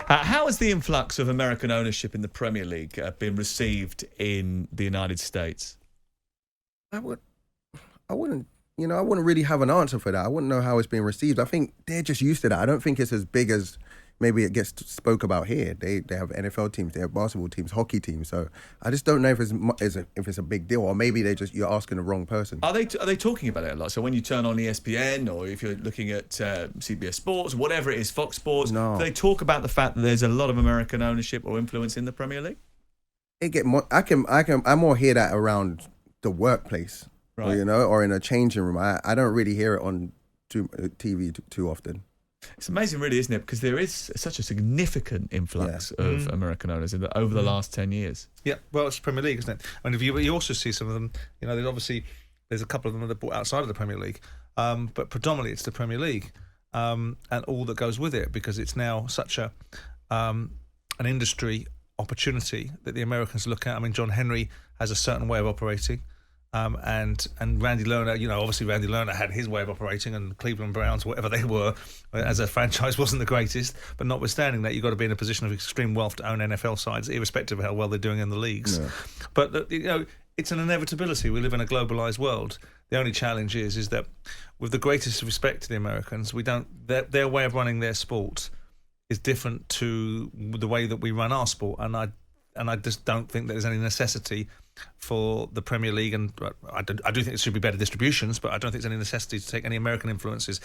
How has the influx of American ownership in the Premier League been received in the United States? I wouldn't really have an answer for that. I wouldn't know how it's being received. I think they're just used to that. I don't think it's as big as maybe it gets spoke about here. They have NFL teams, they have basketball teams, hockey teams. So I just don't know if it's a big deal, or maybe you're asking the wrong person. Are they talking about it a lot? So when you turn on ESPN, or if you're looking at CBS Sports, whatever it is, Fox Sports, No. do they talk about the fact that there's a lot of American ownership or influence in the Premier League? I more hear that around the workplace, Right. or in a changing room. I don't really hear it on TV too often. It's amazing, really, isn't it? Because there is such a significant influx of American owners over the last 10 years. Yeah, well, it's Premier League, isn't it? I mean, if you also see some of them, there's a couple of them that are bought outside of the Premier League, but predominantly it's the Premier League and all that goes with it, because it's now such an industry opportunity that the Americans look at. I mean, John Henry has a certain way of operating. And Randy Lerner, obviously Randy Lerner had his way of operating, and Cleveland Browns, whatever they were, as a franchise, wasn't the greatest. But notwithstanding that, you've got to be in a position of extreme wealth to own NFL sides, irrespective of how well they're doing in the leagues. Yeah. But it's an inevitability. We live in a globalised world. The only challenge is that, with the greatest respect to the Americans, their way of running their sport is different to the way that we run our sport, and I just don't think that there's any necessity for the Premier League, and I do think there should be better distributions, but I don't think there's any necessity to take any American influences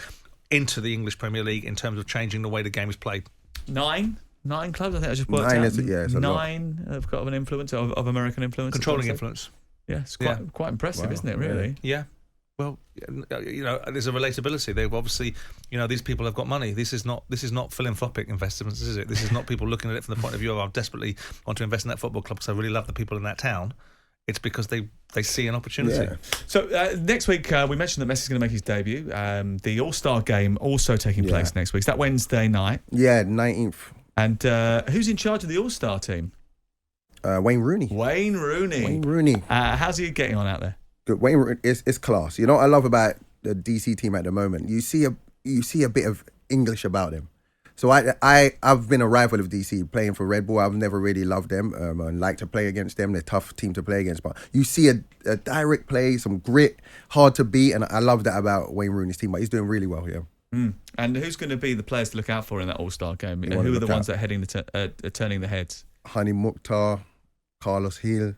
into the English Premier League in terms of changing the way the game is played. Nine clubs, I think I just worked out. It's nine have got an influence of American influence. Controlling influence. Yeah, it's quite impressive, isn't it, really? Yeah. Well, there's a relatability. They've obviously, these people have got money. This is not philanthropic investments, is it? This is not people looking at it from the point of view of, I desperately want to invest in that football club because I really love the people in that town. It's because they see an opportunity. Yeah. So next week, we mentioned that Messi's going to make his debut. The All-Star game also taking place next week. Is that Wednesday night? Yeah, 19th. And who's in charge of the All-Star team? Wayne Rooney. Wayne Rooney. How's he getting on out there? Good. Wayne is class. You know what I love about the DC team at the moment? You see a bit of English about him. So I've been a rival of DC, playing for Red Bull. I've never really loved them and like to play against them. They're a tough team to play against. But you see a direct play, some grit, hard to beat, and I love that about Wayne Rooney's team. But he's doing really well here. And who's going to be the players to look out for in that All-Star game? Who are the ones that are turning the heads? Hani Mukhtar, Carlos Hill,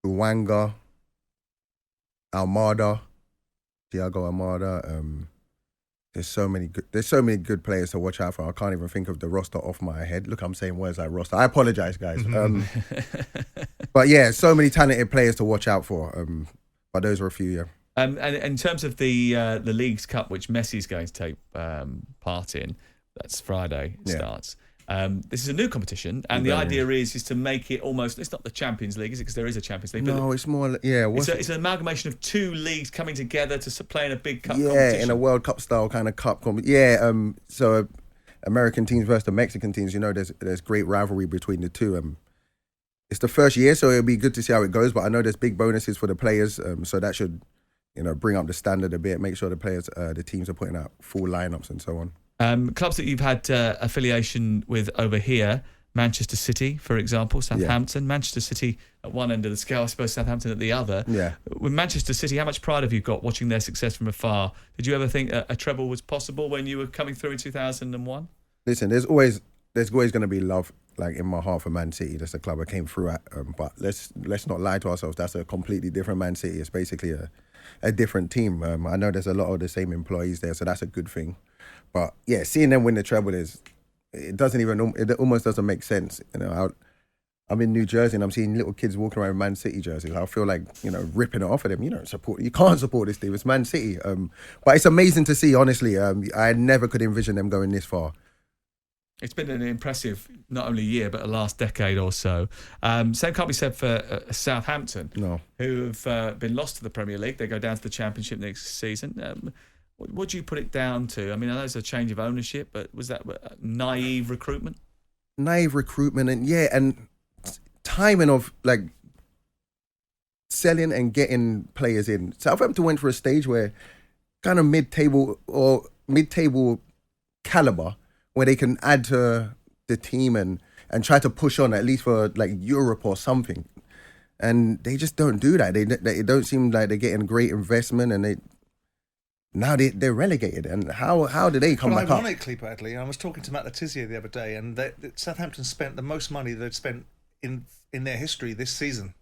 Uwanga, Almada, Thiago Almada. There's so many good players to watch out for. I can't even think of the roster off my head. Look, I'm saying words like roster. I apologise, guys. But yeah, so many talented players to watch out for. But those were a few, yeah. And in terms of the Leagues Cup, which Messi's going to take part in, that's Friday, starts. This is a new competition, and the idea is to make it almost, it's not the Champions League, is it? Because there is a Champions League. No, it's more, it's an amalgamation of two leagues coming together to play in a big cup competition. Yeah, in a World Cup style kind of cup so American teams versus the Mexican teams, there's great rivalry between the two. It's the first year, so it'll be good to see how it goes, but I know there's big bonuses for the players, so that should, bring up the standard a bit, make sure the players, the teams are putting out full lineups and so on. Clubs that you've had affiliation with over here, Manchester City, for example, Southampton. Manchester City at one end of the scale, I suppose Southampton at the other. Yeah. With Manchester City, how much pride have you got watching their success from afar? Did you ever think a treble was possible when you were coming through in 2001? Listen, there's always going to be love, like, in my heart for Man City. That's the club I came through at. But let's not lie to ourselves. That's a completely different Man City. It's basically a different team. I know there's a lot of the same employees there, so that's a good thing. But yeah, seeing them win the treble it almost doesn't make sense. I'm in New Jersey and I'm seeing little kids walking around with Man City jerseys. I feel like, ripping it off of them. You can't support this team. It's Man City. But it's amazing to see, honestly. I never could envision them going this far. It's been an impressive, not only year, but the last decade or so. Same can't be said for Southampton, who have been lost to the Premier League. They go down to the Championship next season. What do you put it down to? I mean, I know it's a change of ownership, but was that naive recruitment? Naive recruitment, and timing of, like, selling and getting players in. Southampton went for a stage where kind of mid-table calibre where they can add to the team and try to push on at least for like Europe or something. And they just don't do that. They don't seem like they're getting great investment, and they're relegated. And how do they come back up? Ironically, Bradley, I was talking to Matt Letizia the other day, and Southampton spent the most money they'd spent in their history this season.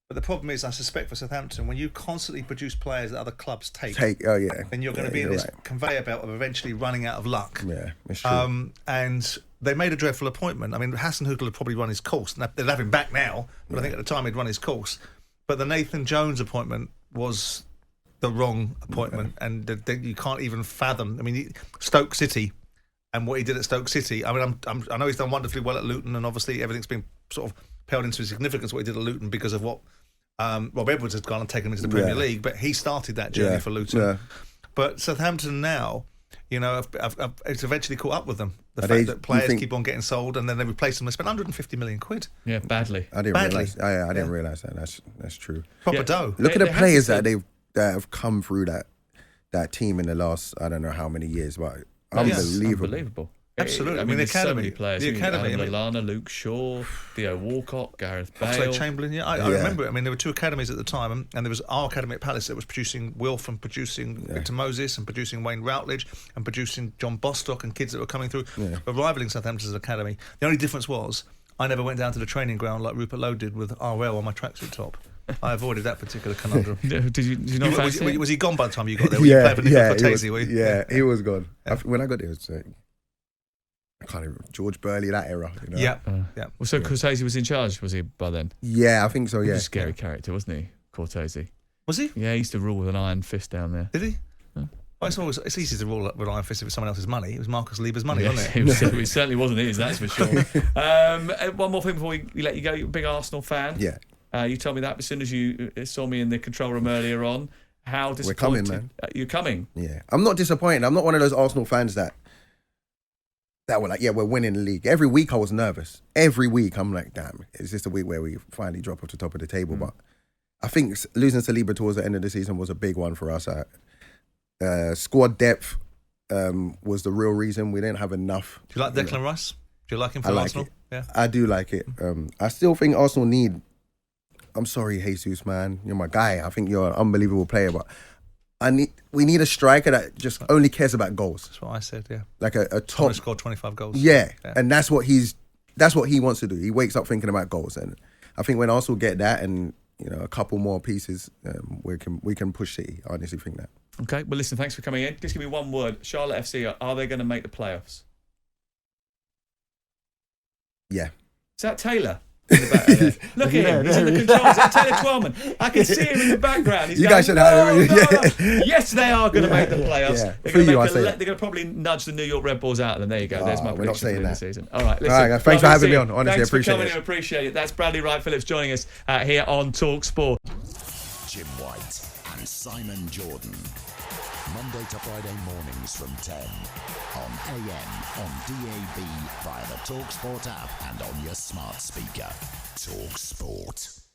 But the problem is, I suspect for Southampton, when you constantly produce players that other clubs take, then you're going to be in this conveyor belt of eventually running out of luck. Yeah, it's true. And they made a dreadful appointment. I mean, Hassan Hüttl had probably run his course. They'd have him back now, but I think at the time he'd run his course. But the Nathan Jones appointment was the wrong appointment, and you can't even fathom. I mean, Stoke City and what he did at Stoke City. I mean, I know he's done wonderfully well at Luton, and obviously everything's been sort of paled into significance what he did at Luton because of what Rob Edwards has gone and taken him into the Premier League, but he started that journey for Luton. Yeah. But Southampton now, it's eventually caught up with them. The fact that players keep on getting sold and then they replace them. They spent 150 million quid. Yeah, badly. I didn't realise that. That's true. Proper dough. Look at the players that have come through that team in the last, I don't know how many years, but unbelievable. Absolutely. I mean, the academy. So many players. The academy. Lallana, Luke Shaw, Theo Walcott, Gareth Bale. Chamberlain, I remember it. I mean, there were two academies at the time, and there was our academy at Palace that was producing Wilf and producing Victor Moses and producing Wayne Routledge and producing John Bostock and kids that were coming through, rivaling Southampton's academy. The only difference was I never went down to the training ground like Rupert Lowe did with RL on my tracksuit top. I avoided that particular conundrum. Did you not fancy it? Was he gone by the time you got there? Were you playing for Nicola Cortese, were you? Yeah, he was gone. When I got there, it was I can't even George Burley, that era. Yeah. Well, so Cortese was in charge, was he, by then? Yeah, I think so, yeah. He was a scary character, wasn't he, Cortese? Was he? Yeah, he used to rule with an iron fist down there. Did he? Well, it's easy to rule with an iron fist if it's someone else's money. It was Marcus Lieber's money, wasn't it? It certainly wasn't his, that's for sure. One more thing before we let you go. You're a big Arsenal fan. Yeah. You told me that as soon as you saw me in the control room earlier on. How disappointed? We're coming, man. You're coming? Yeah. I'm not disappointed. I'm not one of those Arsenal fans that were like, we're winning the league. Every week I was nervous. Every week I'm like, damn, is this the week where we finally drop off the top of the table? But I think losing Saliba towards the end of the season was a big one for us. Squad depth was the real reason. We didn't have enough. Do you like Declan Rice? Do you like him for Arsenal? Yeah, I do like it. I still think Arsenal need... I'm sorry, Jesus, man. You're my guy. I think you're an unbelievable player, but we need a striker that just only cares about goals. That's what I said, yeah. Like a top... scored 25 goals. Yeah, and that's what he wants to do. He wakes up thinking about goals, and I think when Arsenal get that and a couple more pieces, we can push City. I honestly think that. Okay, well listen, thanks for coming in. Just give me one word. Charlotte FC, are they going to make the playoffs? Yeah. Is that Taylor? Look at him, he's in the controls. Taylor Twelman. I can see him in the background. He's guys should have him. Yes, they are going to make the playoffs. Yeah. They're going to probably nudge the New York Red Bulls out of them. There you go. There's my prediction for the season. All right, listen. All right, thanks for having me on. Honestly, thanks appreciate for coming in. Appreciate it. That's Bradley Wright-Phillips joining us here on talkSPORT. Jim White and Simon Jordan. Monday to Friday mornings from 10 on AM, on DAB, via the talkSPORT app and on your smart speaker. talkSPORT.